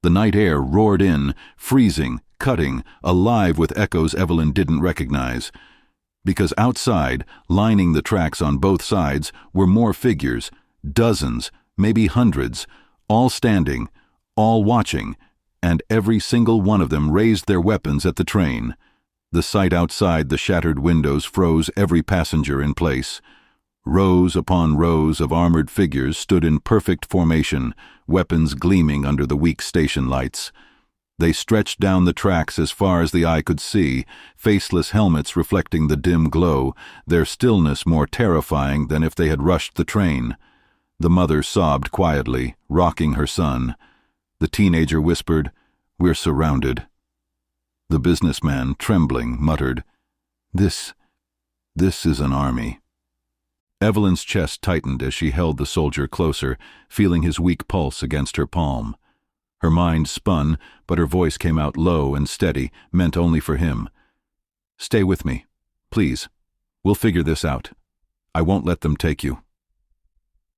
The night air roared in, freezing, cutting, alive with echoes Evelyn didn't recognize. Because outside, lining the tracks on both sides, were more figures, dozens, maybe hundreds, all standing, all watching, and every single one of them raised their weapons at the train. The sight outside the shattered windows froze every passenger in place. Rows upon rows of armored figures stood in perfect formation, weapons gleaming under the weak station lights. They stretched down the tracks as far as the eye could see, faceless helmets reflecting the dim glow, their stillness more terrifying than if they had rushed the train. The mother sobbed quietly, rocking her son. The teenager whispered, "We're surrounded." The businessman, trembling, muttered, This is an army." Evelyn's chest tightened as she held the soldier closer, feeling his weak pulse against her palm. Her mind spun, but her voice came out low and steady, meant only for him. "Stay with me, please. We'll figure this out. I won't let them take you."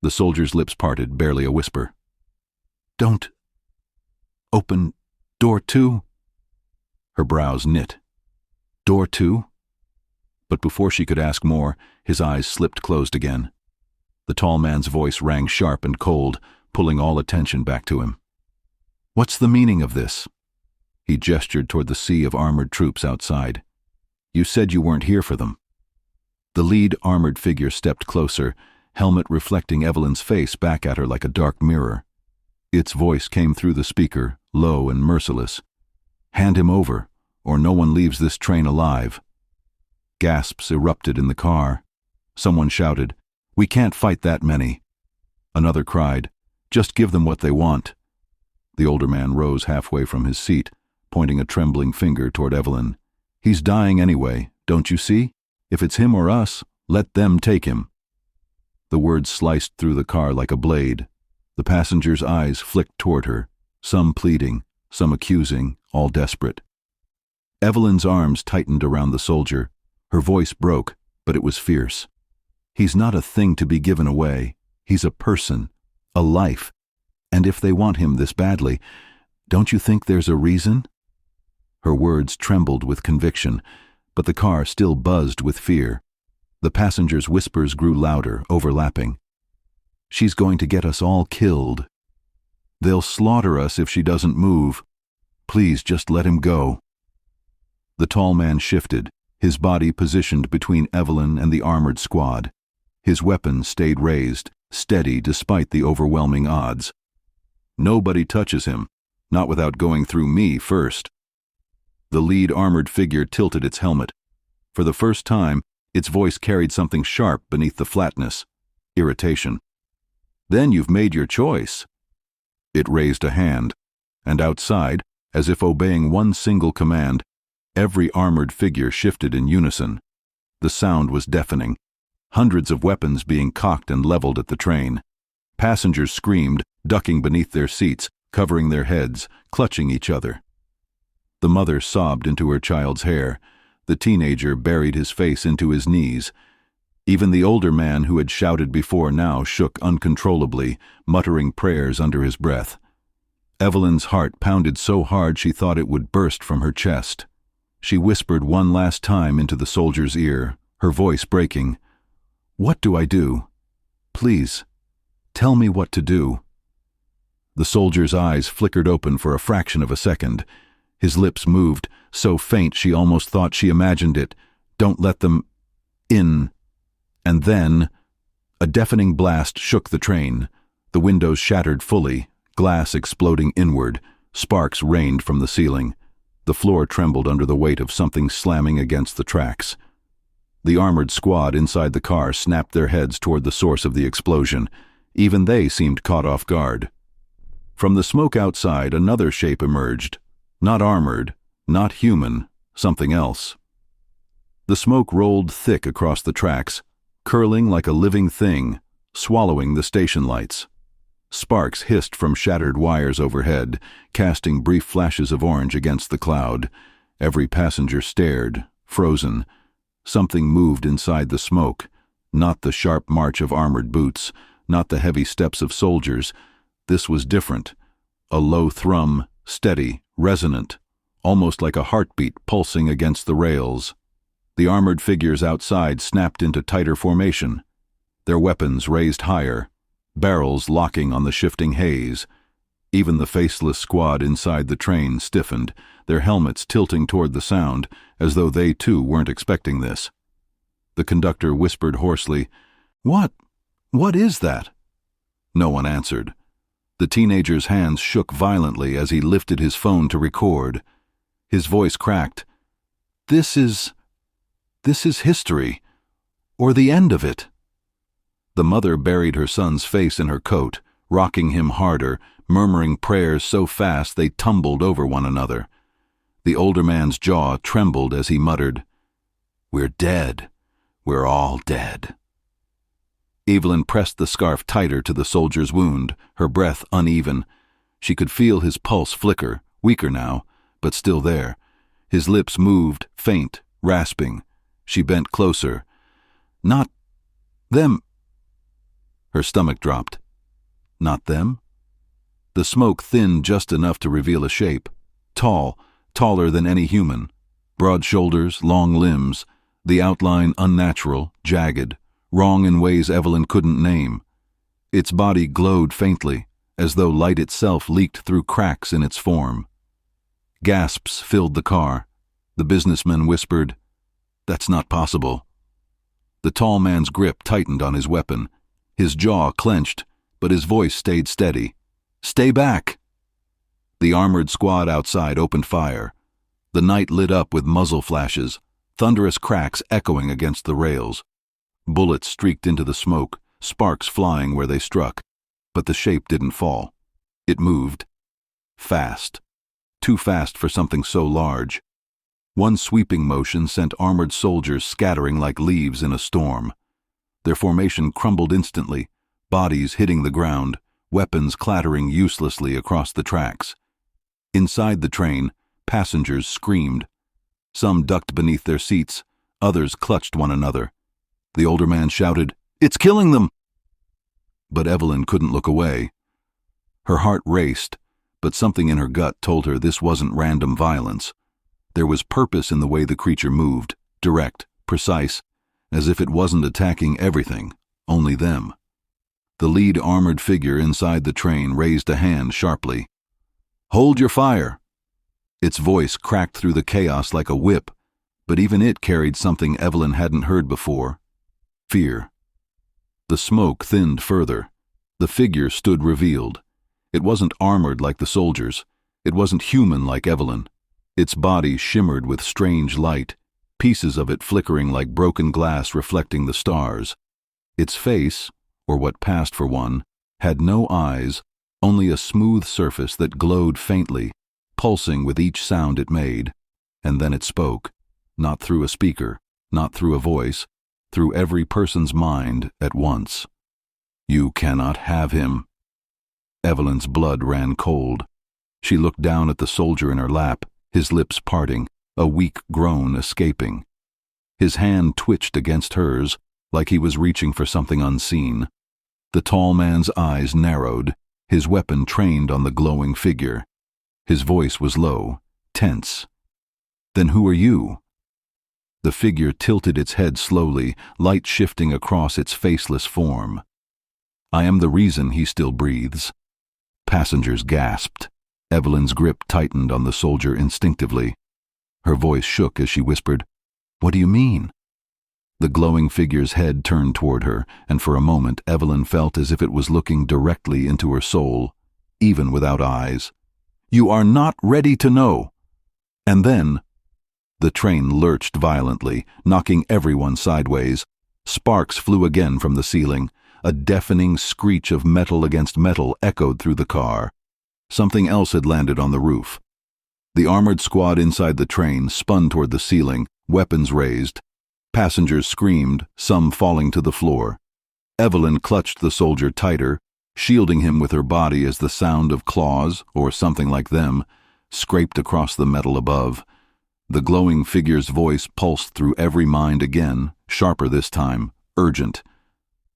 The soldier's lips parted, barely a whisper. "Don't open door 2? Her brows knit. "Door 2? But before she could ask more, his eyes slipped closed again. The tall man's voice rang sharp and cold, pulling all attention back to him. "What's the meaning of this?" He gestured toward the sea of armored troops outside. "You said you weren't here for them." The lead armored figure stepped closer, helmet reflecting Evelyn's face back at her like a dark mirror. Its voice came through the speaker, low and merciless. "Hand him over, or no one leaves this train alive." Gasps erupted in the car. Someone shouted, "We can't fight that many." Another cried, "Just give them what they want." The older man rose halfway from his seat, pointing a trembling finger toward Evelyn. "He's dying anyway, don't you see? If it's him or us, let them take him." The words sliced through the car like a blade. The passengers' eyes flicked toward her, some pleading, some accusing, all desperate. Evelyn's arms tightened around the soldier. Her voice broke, but it was fierce. "He's not a thing to be given away. He's a person, a life. And if they want him this badly, don't you think there's a reason?" Her words trembled with conviction, but the car still buzzed with fear. The passengers' whispers grew louder, overlapping. "She's going to get us all killed. They'll slaughter us if she doesn't move. Please just let him go." The tall man shifted, his body positioned between Evelyn and the armored squad. His weapon stayed raised, steady despite the overwhelming odds. "Nobody touches him, not without going through me first." The lead armored figure tilted its helmet. For the first time, its voice carried something sharp beneath the flatness, irritation. "Then you've made your choice." It raised a hand, and outside, as if obeying one single command, every armored figure shifted in unison. The sound was deafening, hundreds of weapons being cocked and leveled at the train. Passengers screamed, ducking beneath their seats, covering their heads, clutching each other. The mother sobbed into her child's hair. The teenager buried his face into his knees. Even the older man who had shouted before now shook uncontrollably, muttering prayers under his breath. Evelyn's heart pounded so hard she thought it would burst from her chest. She whispered one last time into the soldier's ear, her voice breaking, "What do I do? Please, tell me what to do." The soldier's eyes flickered open for a fraction of a second. His lips moved, so faint she almost thought she imagined it. "Don't let them in." And then, a deafening blast shook the train. The windows shattered fully, glass exploding inward, sparks rained from the ceiling. The floor trembled under the weight of something slamming against the tracks. The armored squad inside the car snapped their heads toward the source of the explosion. Even they seemed caught off guard. From the smoke outside, another shape emerged. Not armored, not human, something else. The smoke rolled thick across the tracks, curling like a living thing, swallowing the station lights. Sparks hissed from shattered wires overhead, casting brief flashes of orange against the cloud. Every passenger stared, frozen. Something moved inside the smoke, not the sharp march of armored boots, not the heavy steps of soldiers. This was different. A low thrum, steady, resonant, almost like a heartbeat pulsing against the rails. The armored figures outside snapped into tighter formation, their weapons raised higher, barrels locking on the shifting haze. Even the faceless squad inside the train stiffened, their helmets tilting toward the sound, as though they too weren't expecting this. The conductor whispered hoarsely, "What is that?" No one answered. The teenager's hands shook violently as he lifted his phone to record. His voice cracked. This is history, or the end of it." The mother buried her son's face in her coat, rocking him harder, murmuring prayers so fast they tumbled over one another. The older man's jaw trembled as he muttered, "We're dead. We're all dead." Evelyn pressed the scarf tighter to the soldier's wound, her breath uneven. She could feel his pulse flicker, weaker now, but still there. His lips moved, faint, rasping. She bent closer. "Not them." Her stomach dropped. Not them? The smoke thinned just enough to reveal a shape. Tall, taller than any human. Broad shoulders, long limbs, the outline unnatural, jagged, wrong in ways Evelyn couldn't name. Its body glowed faintly, as though light itself leaked through cracks in its form. Gasps filled the car. The businessman whispered, "That's not possible." The tall man's grip tightened on his weapon. His jaw clenched, but his voice stayed steady. "Stay back!" The armored squad outside opened fire. The night lit up with muzzle flashes, thunderous cracks echoing against the rails. Bullets streaked into the smoke, sparks flying where they struck. But the shape didn't fall. It moved. Fast. Too fast for something so large. One sweeping motion sent armored soldiers scattering like leaves in a storm. Their formation crumbled instantly, bodies hitting the ground, weapons clattering uselessly across the tracks. Inside the train, passengers screamed. Some ducked beneath their seats, others clutched one another. The older man shouted, "It's killing them!" But Evelyn couldn't look away. Her heart raced, but something in her gut told her this wasn't random violence. There was purpose in the way the creature moved, direct, precise, as if it wasn't attacking everything, only them. The lead armored figure inside the train raised a hand sharply. "Hold your fire!" Its voice cracked through the chaos like a whip, but even it carried something Evelyn hadn't heard before. Fear. The smoke thinned further. The figure stood revealed. It wasn't armored like the soldiers. It wasn't human like Evelyn. Its body shimmered with strange light, pieces of it flickering like broken glass reflecting the stars. Its face, or what passed for one, had no eyes, only a smooth surface that glowed faintly, pulsing with each sound it made. And then it spoke, not through a speaker, not through a voice, through every person's mind at once. "You cannot have him." Evelyn's blood ran cold. She looked down at the soldier in her lap, his lips parting, a weak groan escaping. His hand twitched against hers, like he was reaching for something unseen. The tall man's eyes narrowed, his weapon trained on the glowing figure. His voice was low, tense. "Then who are you?" The figure tilted its head slowly, light shifting across its faceless form. "I am the reason he still breathes." Passengers gasped. Evelyn's grip tightened on the soldier instinctively. Her voice shook as she whispered, "What do you mean?" The glowing figure's head turned toward her, and for a moment Evelyn felt as if it was looking directly into her soul, even without eyes. "You are not ready to know." And then the train lurched violently, knocking everyone sideways. Sparks flew again from the ceiling. A deafening screech of metal against metal echoed through the car. Something else had landed on the roof. The armored squad inside the train spun toward the ceiling, weapons raised. Passengers screamed, some falling to the floor. Evelyn clutched the soldier tighter, shielding him with her body as the sound of claws, or something like them, scraped across the metal above. The glowing figure's voice pulsed through every mind again, sharper this time, urgent.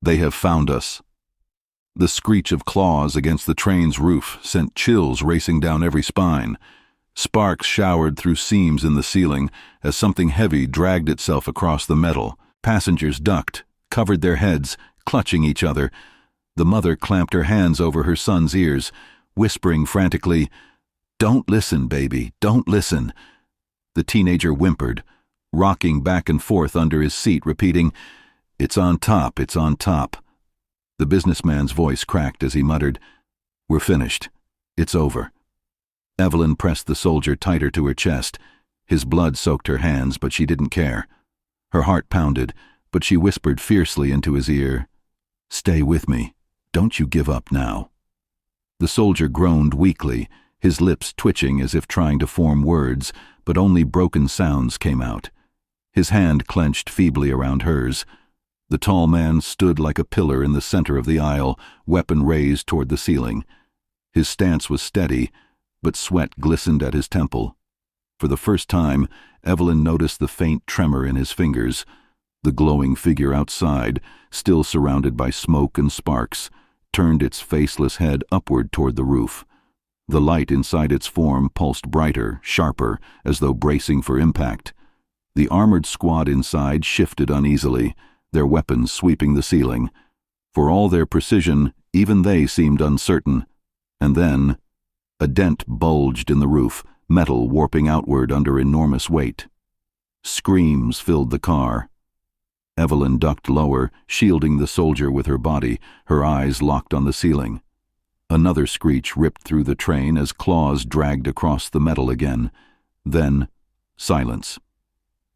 "They have found us." The screech of claws against the train's roof sent chills racing down every spine. Sparks showered through seams in the ceiling as something heavy dragged itself across the metal. Passengers ducked, covered their heads, clutching each other. The mother clamped her hands over her son's ears, whispering frantically, "Don't listen, baby, don't listen." The teenager whimpered, rocking back and forth under his seat, repeating, "It's on top, it's on top." The businessman's voice cracked as he muttered, "We're finished. It's over." Evelyn pressed the soldier tighter to her chest. His blood soaked her hands, but she didn't care. Her heart pounded, but she whispered fiercely into his ear, "Stay with me. Don't you give up now." The soldier groaned weakly, his lips twitching as if trying to form words, but only broken sounds came out. His hand clenched feebly around hers. The tall man stood like a pillar in the center of the aisle, weapon raised toward the ceiling. His stance was steady, but sweat glistened at his temple. For the first time, Evelyn noticed the faint tremor in his fingers. The glowing figure outside, still surrounded by smoke and sparks, turned its faceless head upward toward the roof. The light inside its form pulsed brighter, sharper, as though bracing for impact. The armored squad inside shifted uneasily, their weapons sweeping the ceiling. For all their precision, even they seemed uncertain. And then, a dent bulged in the roof, metal warping outward under enormous weight. Screams filled the car. Evelyn ducked lower, shielding the soldier with her body, her eyes locked on the ceiling. Another screech ripped through the train as claws dragged across the metal again. Then, silence.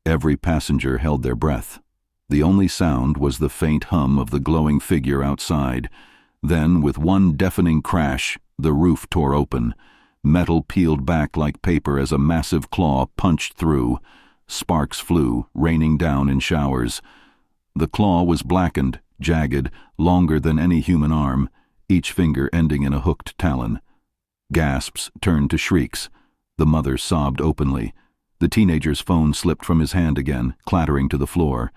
Every passenger held their breath. The only sound was the faint hum of the glowing figure outside. Then, with one deafening crash, the roof tore open. Metal peeled back like paper as a massive claw punched through. Sparks flew, raining down in showers. The claw was blackened, jagged, longer than any human arm, each finger ending in a hooked talon. Gasps turned to shrieks. The mother sobbed openly. The teenager's phone slipped from his hand again, clattering to the floor.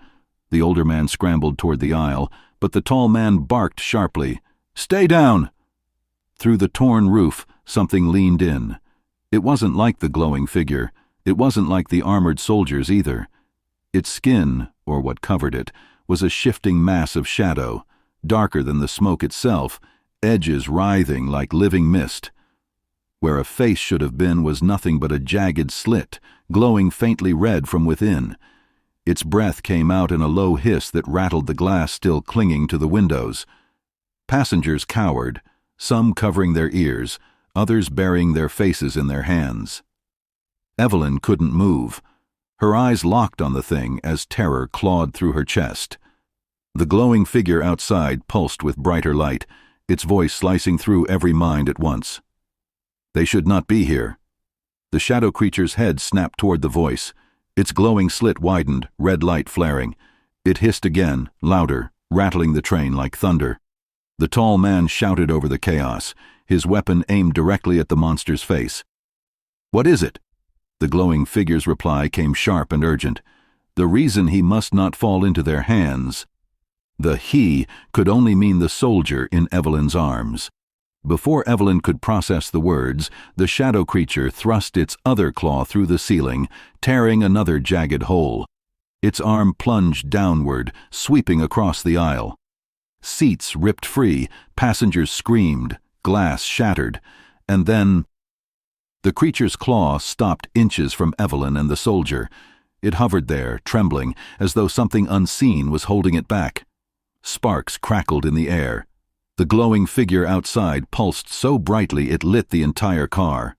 The older man scrambled toward the aisle, but the tall man barked sharply, "Stay down!" Through the torn roof, something leaned in. It wasn't like the glowing figure. It wasn't like the armored soldiers either. Its skin, or what covered it, was a shifting mass of shadow, darker than the smoke itself, edges writhing like living mist. Where a face should have been was nothing but a jagged slit, glowing faintly red from within. Its breath came out in a low hiss that rattled the glass still clinging to the windows. Passengers cowered, some covering their ears, others burying their faces in their hands. Evelyn couldn't move. Her eyes locked on the thing as terror clawed through her chest. The glowing figure outside pulsed with brighter light, its voice slicing through every mind at once. They should not be here. The shadow creature's head snapped toward the voice. Its glowing slit widened, red light flaring. It hissed again, louder, rattling the train like thunder. The tall man shouted over the chaos, his weapon aimed directly at the monster's face. "What is it?" The glowing figure's reply came sharp and urgent. The reason he must not fall into their hands. The "he" could only mean the soldier in Evelyn's arms. Before Evelyn could process the words, the shadow creature thrust its other claw through the ceiling, tearing another jagged hole. Its arm plunged downward, sweeping across the aisle. Seats ripped free, passengers screamed, glass shattered, and then the creature's claw stopped inches from Evelyn and the soldier. It hovered there, trembling, as though something unseen was holding it back. Sparks crackled in the air. The glowing figure outside pulsed so brightly it lit the entire car.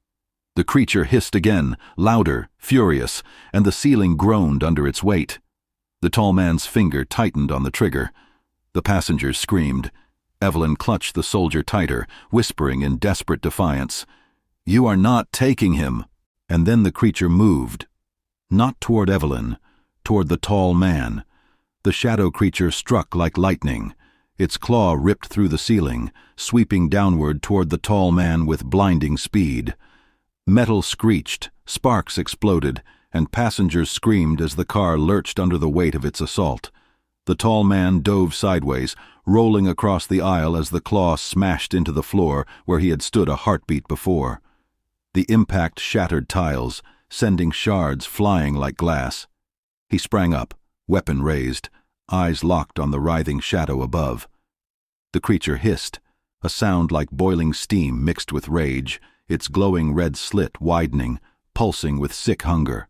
The creature hissed again, louder, furious, and the ceiling groaned under its weight. The tall man's finger tightened on the trigger. The passengers screamed. Evelyn clutched the soldier tighter, whispering in desperate defiance, "You are not taking him." And then the creature moved. Not toward Evelyn, toward the tall man. The shadow creature struck like lightning. Its claw ripped through the ceiling, sweeping downward toward the tall man with blinding speed. Metal screeched, sparks exploded, and passengers screamed as the car lurched under the weight of its assault. The tall man dove sideways, rolling across the aisle as the claw smashed into the floor where he had stood a heartbeat before. The impact shattered tiles, sending shards flying like glass. He sprang up, weapon raised, eyes locked on the writhing shadow above. The creature hissed, a sound like boiling steam mixed with rage, its glowing red slit widening, pulsing with sick hunger.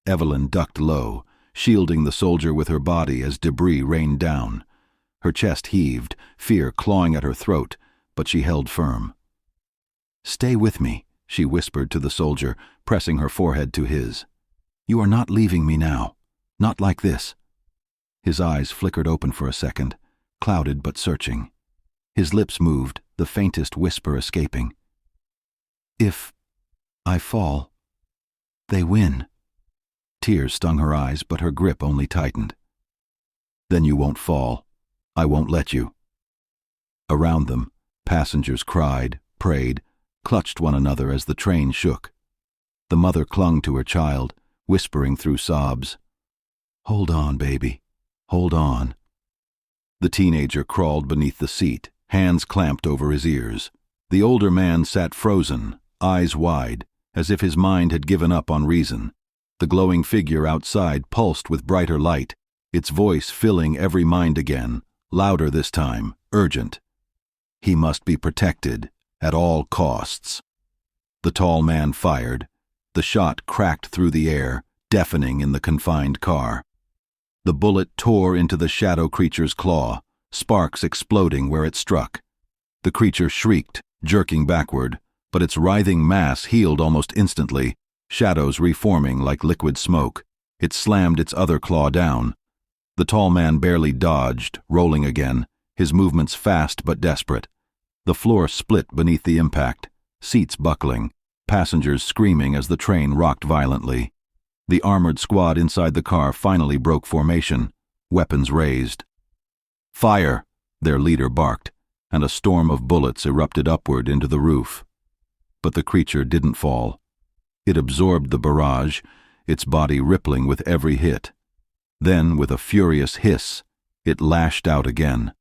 Evelyn ducked low, shielding the soldier with her body as debris rained down. Her chest heaved, fear clawing at her throat, but she held firm. "Stay with me," she whispered to the soldier, pressing her forehead to his. "You are not leaving me now. Not like this." His eyes flickered open for a second, clouded but searching. His lips moved, the faintest whisper escaping. "If I fall, they win." Tears stung her eyes, but her grip only tightened. "Then you won't fall. I won't let you." Around them, passengers cried, prayed, clutched one another as the train shook. The mother clung to her child, whispering through sobs, "Hold on, baby. Hold on." The teenager crawled beneath the seat, hands clamped over his ears. The older man sat frozen, eyes wide, as if his mind had given up on reason. The glowing figure outside pulsed with brighter light, its voice filling every mind again, louder this time, urgent. He must be protected, at all costs. The tall man fired. The shot cracked through the air, deafening in the confined car. The bullet tore into the shadow creature's claw, sparks exploding where it struck. The creature shrieked, jerking backward, but its writhing mass healed almost instantly, shadows reforming like liquid smoke. It slammed its other claw down. The tall man barely dodged, rolling again, his movements fast but desperate. The floor split beneath the impact, seats buckling, passengers screaming as the train rocked violently. The armored squad inside the car finally broke formation, weapons raised. "Fire!" their leader barked, and a storm of bullets erupted upward into the roof. But the creature didn't fall. It absorbed the barrage, its body rippling with every hit. Then, with a furious hiss, it lashed out again,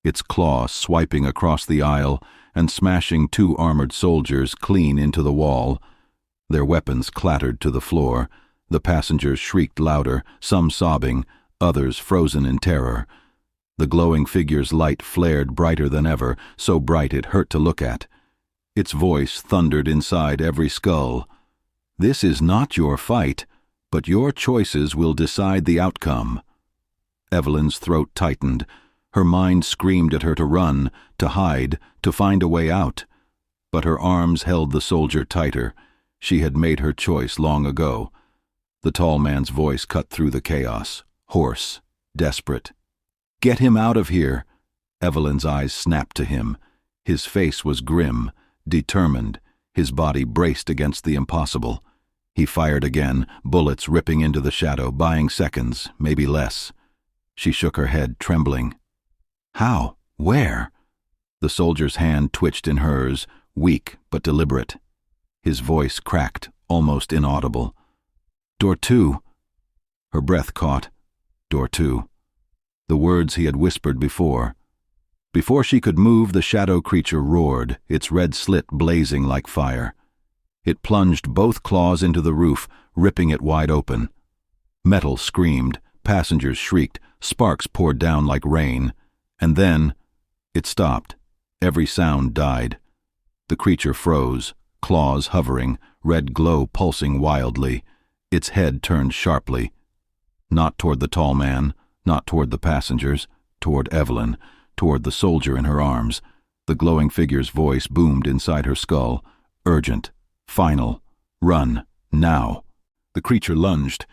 its claw swiping across the aisle and smashing two armored soldiers clean into the wall. Their weapons clattered to the floor. The passengers shrieked louder, some sobbing, others frozen in terror. The glowing figure's light flared brighter than ever, so bright it hurt to look at. Its voice thundered inside every skull. "This is not your fight, but your choices will decide the outcome." Evelyn's throat tightened. Her mind screamed at her to run, to hide, to find a way out. But her arms held the soldier tighter. She had made her choice long ago. The tall man's voice cut through the chaos, hoarse, desperate. "Get him out of here!" Evelyn's eyes snapped to him. His face was grim, determined, his body braced against the impossible. He fired again, bullets ripping into the shadow, buying seconds, maybe less. She shook her head, trembling. "How? Where?" The soldier's hand twitched in hers, weak but deliberate. His voice cracked, almost inaudible. "Door 2. Her breath caught. Door 2. The words he had whispered before. Before she could move, the shadow creature roared, its red slit blazing like fire. It plunged both claws into the roof, ripping it wide open. Metal screamed, passengers shrieked, sparks poured down like rain. And then, it stopped. Every sound died. The creature froze, claws hovering, red glow pulsing wildly. Its head turned sharply. Not toward the tall man, not toward the passengers, toward Evelyn, toward the soldier in her arms. The glowing figure's voice boomed inside her skull, urgent, final. "Run, now." The creature lunged,